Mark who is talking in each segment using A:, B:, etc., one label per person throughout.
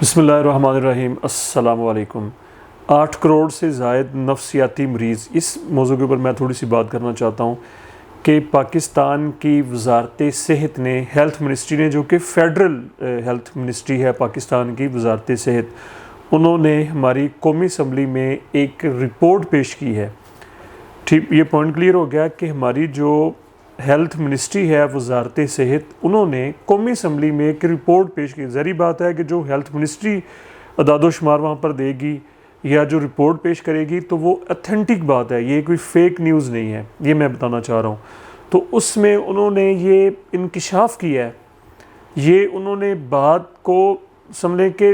A: بسم اللہ الرحمن الرحیم۔ السلام علیکم۔ 8 کروڑ سے زائد نفسیاتی مریض، اس موضوع کے اوپر میں تھوڑی سی بات کرنا چاہتا ہوں کہ پاکستان کی وزارت صحت نے، ہیلتھ منسٹری نے، جو کہ فیڈرل ہیلتھ منسٹری ہے پاکستان کی وزارت صحت، انہوں نے ہماری قومی اسمبلی میں ایک رپورٹ پیش کی ہے۔ ٹھیک، یہ پوائنٹ کلیئر ہو گیا کہ ہماری جو ہیلتھ منسٹری ہے وزارت صحت، انہوں نے قومی اسمبلی میں ایک رپورٹ پیش کی۔ ظاہری بات ہے کہ جو ہیلتھ منسٹری اعداد و شمار وہاں پر دے گی یا جو رپورٹ پیش کرے گی تو وہ اتھینٹک بات ہے، یہ کوئی فیک نیوز نہیں ہے، یہ میں بتانا چاہ رہا ہوں۔ تو اس میں انہوں نے یہ انکشاف کیا ہے، یہ انہوں نے بات کو سمجھیں کہ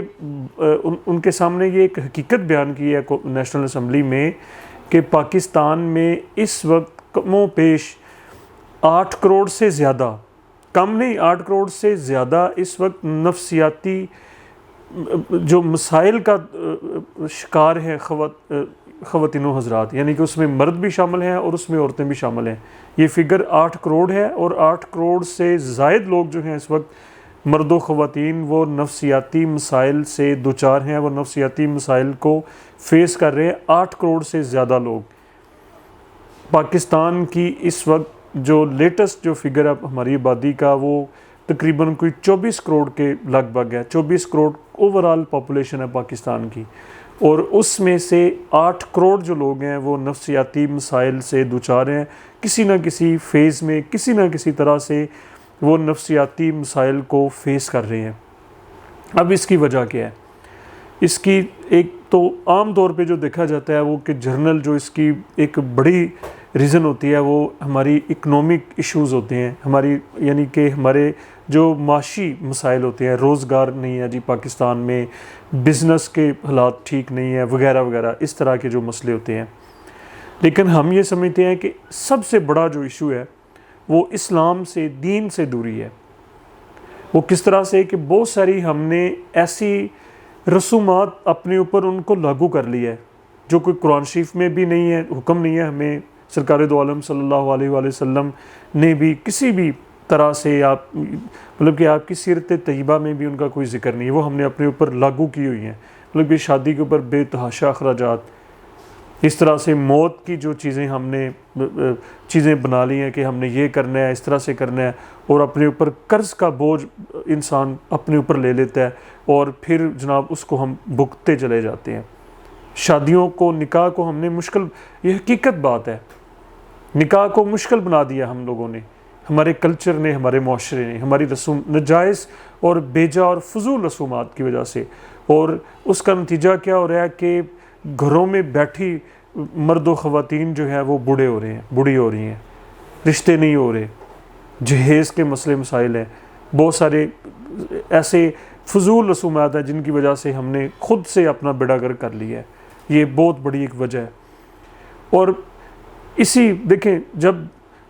A: ان کے سامنے یہ ایک حقیقت بیان کی ہے نیشنل اسمبلی میں کہ پاکستان میں اس وقت کم و بیش 8 کروڑ سے زیادہ، کم نہیں 8 کروڑ سے زیادہ اس وقت نفسیاتی جو مسائل کا شکار ہیں خواتین و حضرات، یعنی کہ اس میں مرد بھی شامل ہیں اور اس میں عورتیں بھی شامل ہیں۔ یہ فگر 8 کروڑ ہے اور 8 کروڑ سے زائد لوگ جو ہیں اس وقت مرد و خواتین وہ نفسیاتی مسائل سے دوچار ہیں، وہ نفسیاتی مسائل کو فیس کر رہے ہیں۔ 8 کروڑ سے زیادہ لوگ پاکستان کی اس وقت جو لیٹسٹ جو فگر ہے ہماری آبادی کا، وہ تقریباً کوئی 24 کروڑ کے لگ بھگ ہے۔ 24 کروڑ اوورال پاپولیشن ہے پاکستان کی، اور اس میں سے 8 کروڑ جو لوگ ہیں وہ نفسیاتی مسائل سے دوچار ہیں، کسی نہ کسی فیز میں، کسی نہ کسی طرح سے وہ نفسیاتی مسائل کو فیس کر رہے ہیں۔ اب اس کی وجہ کیا ہے؟ اس کی ایک تو عام طور پہ جو دیکھا جاتا ہے وہ کہ جرنل جو اس کی ایک بڑی ریزن ہوتی ہے وہ ہماری اکنامک ایشوز ہوتے ہیں، ہماری یعنی کہ ہمارے جو معاشی مسائل ہوتے ہیں، روزگار نہیں ہے جی پاکستان میں، بزنس کے حالات ٹھیک نہیں ہیں وغیرہ وغیرہ، اس طرح کے جو مسئلے ہوتے ہیں۔ لیکن ہم یہ سمجھتے ہیں کہ سب سے بڑا جو ایشو ہے وہ اسلام سے، دین سے دوری ہے۔ وہ کس طرح سے کہ بہت ساری ہم نے ایسی رسومات اپنے اوپر ان کو لاگو کر لی ہے جو کوئی قرآن شریف میں بھی نہیں ہے، حکم نہیں ہے ہمیں، سرکار دو عالم صلی اللہ علیہ وآلہ وسلم نے بھی کسی بھی طرح سے آپ مطلب کہ آپ کی سیرت طیبہ میں بھی ان کا کوئی ذکر نہیں ہے، وہ ہم نے اپنے اوپر لاگو کی ہوئی ہیں۔ مطلب کہ شادی کے اوپر بے تحاشا اخراجات، اس طرح سے موت کی جو چیزیں ہم نے چیزیں بنا لی ہیں کہ ہم نے یہ کرنا ہے، اس طرح سے کرنا ہے، اور اپنے اوپر قرض کا بوجھ انسان اپنے اوپر لے لیتا ہے اور پھر جناب اس کو ہم بھگتتے چلے جاتے ہیں۔ شادیوں کو، نکاح کو ہم نے مشکل، یہ حقیقت بات ہے، نکاح کو مشکل بنا دیا ہم لوگوں نے، ہمارے کلچر نے، ہمارے معاشرے نے، ہماری رسوم ناجائز اور بیجا اور فضول رسومات کی وجہ سے۔ اور اس کا نتیجہ کیا ہو رہا ہے کہ گھروں میں بیٹھی مرد و خواتین جو ہیں وہ بوڑھے ہو رہے ہیں، بوڑھی ہو رہی ہیں، رشتے نہیں ہو رہے، جہیز کے مسئلے مسائل ہیں، بہت سارے ایسے فضول رسومات ہیں جن کی وجہ سے ہم نے خود سے اپنا بیڑا گرک کر لیا ہے۔ یہ بہت بڑی ایک وجہ ہے۔ اور اسی دیکھیں، جب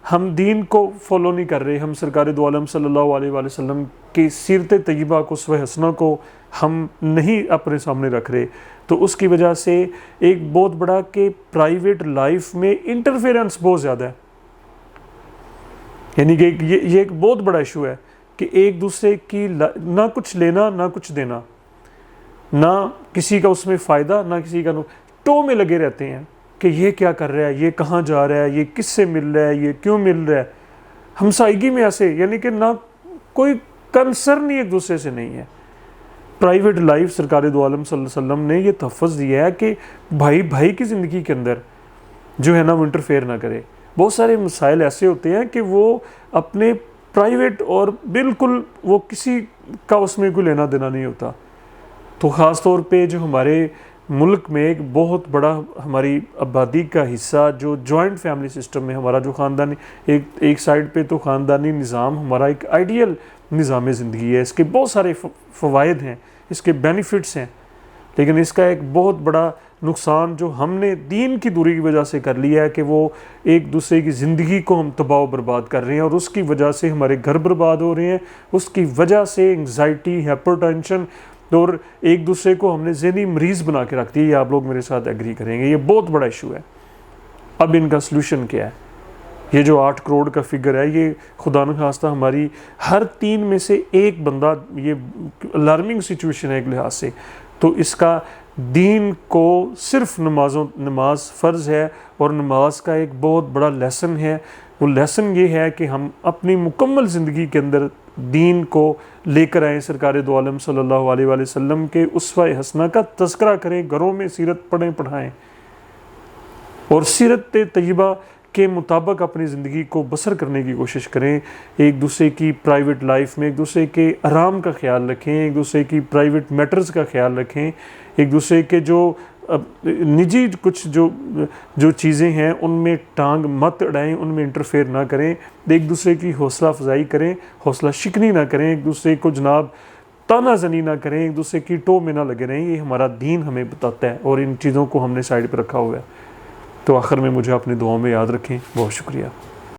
A: ہم دین کو فالو نہیں کر رہے، ہم سرکار دو عالم صلی اللہ علیہ وآلہ وسلم کی سیرت طیبہ کو، اسوہ حسنہ کو ہم نہیں اپنے سامنے رکھ رہے، تو اس کی وجہ سے ایک بہت بڑا کہ پرائیویٹ لائف میں انٹرفیرنس بہت زیادہ ہے۔ یعنی کہ یہ ایک بہت بڑا ایشو ہے کہ ایک دوسرے کی نہ کچھ لینا نہ کچھ دینا، نہ کسی کا اس میں فائدہ نہ کسی کا ٹو میں لگے رہتے ہیں کہ یہ کیا کر رہا ہے، یہ کہاں جا رہا ہے، یہ کس سے مل رہا ہے، یہ کیوں مل رہا ہے، ہمسائیگی میں ایسے، یعنی کہ نہ کوئی کنسرن ہی ایک دوسرے سے نہیں ہے۔ پرائیویٹ لائف سرکار دو عالم صلی اللہ علیہ وسلم نے یہ تحفظ دیا ہے کہ بھائی بھائی کی زندگی کے اندر جو ہے نا وہ انٹرفیئر نہ کرے۔ بہت سارے مسائل ایسے ہوتے ہیں کہ وہ اپنے پرائیویٹ اور بالکل وہ کسی کا اس میں کوئی لینا دینا نہیں ہوتا۔ تو خاص طور پہ جو ہمارے ملک میں ایک بہت بڑا ہماری آبادی کا حصہ جو جوائنٹ فیملی سسٹم میں، ہمارا جو خاندانی ایک سائڈ پہ تو خاندانی نظام ہمارا ایک آئیڈیل نظام زندگی ہے، اس کے بہت سارے فوائد ہیں، اس کے بینیفٹس ہیں، لیکن اس کا ایک بہت بڑا نقصان جو ہم نے دین کی دوری کی وجہ سے کر لیا ہے کہ وہ ایک دوسرے کی زندگی کو ہم تباہ و برباد کر رہے ہیں، اور اس کی وجہ سے ہمارے گھر برباد ہو رہے ہیں، اس کی وجہ سے انگزائٹی، ہائپر ٹینشن، اور ایک دوسرے کو ہم نے ذہنی مریض بنا کے رکھ دی ہے۔ یہ آپ لوگ میرے ساتھ ایگری کریں گے، یہ بہت بڑا ایشو ہے۔ اب ان کا سلوشن کیا ہے؟ یہ جو 8 کروڑ کا فگر ہے، یہ خدا نخواستہ ہماری ہر 3 میں سے ایک بندہ، یہ الارمنگ سچویشن ہے ایک لحاظ سے، تو اس کا دین کو صرف نماز فرض ہے، اور نماز کا ایک بہت بڑا لیسن ہے. وہ لیسن یہ ہے کہ ہم اپنی مکمل زندگی کے اندر دین کو لے کر آئیں، سرکار دو عالم صلی اللہ علیہ وآلہ وسلم کے اسوہ حسنہ کا تذکرہ کریں، گھروں میں سیرت پڑھیں پڑھائیں، اور سیرت طیبہ کے مطابق اپنی زندگی کو بسر کرنے کی کوشش کریں. ایک دوسرے کی پرائیویٹ لائف میں ایک دوسرے کے آرام کا خیال رکھیں، ایک دوسرے کی پرائیویٹ میٹرز کا خیال رکھیں، ایک دوسرے کے جو نجی کچھ جو چیزیں ہیں ان میں ٹانگ مت اڑائیں، ان میں انٹرفیئر نہ کریں، ایک دوسرے کی حوصلہ افزائی کریں، حوصلہ شکنی نہ کریں، ایک دوسرے کو جناب تانا زنی نہ کریں، ایک دوسرے کی ٹو میں نہ لگے رہیں. یہ ہمارا دین ہمیں بتاتا ہے، اور ان چیزوں کو ہم نے سائڈ پہ رکھا ہوا ہے. تو آخر میں مجھے اپنی دعاؤں میں یاد رکھیں. بہت شکریہ.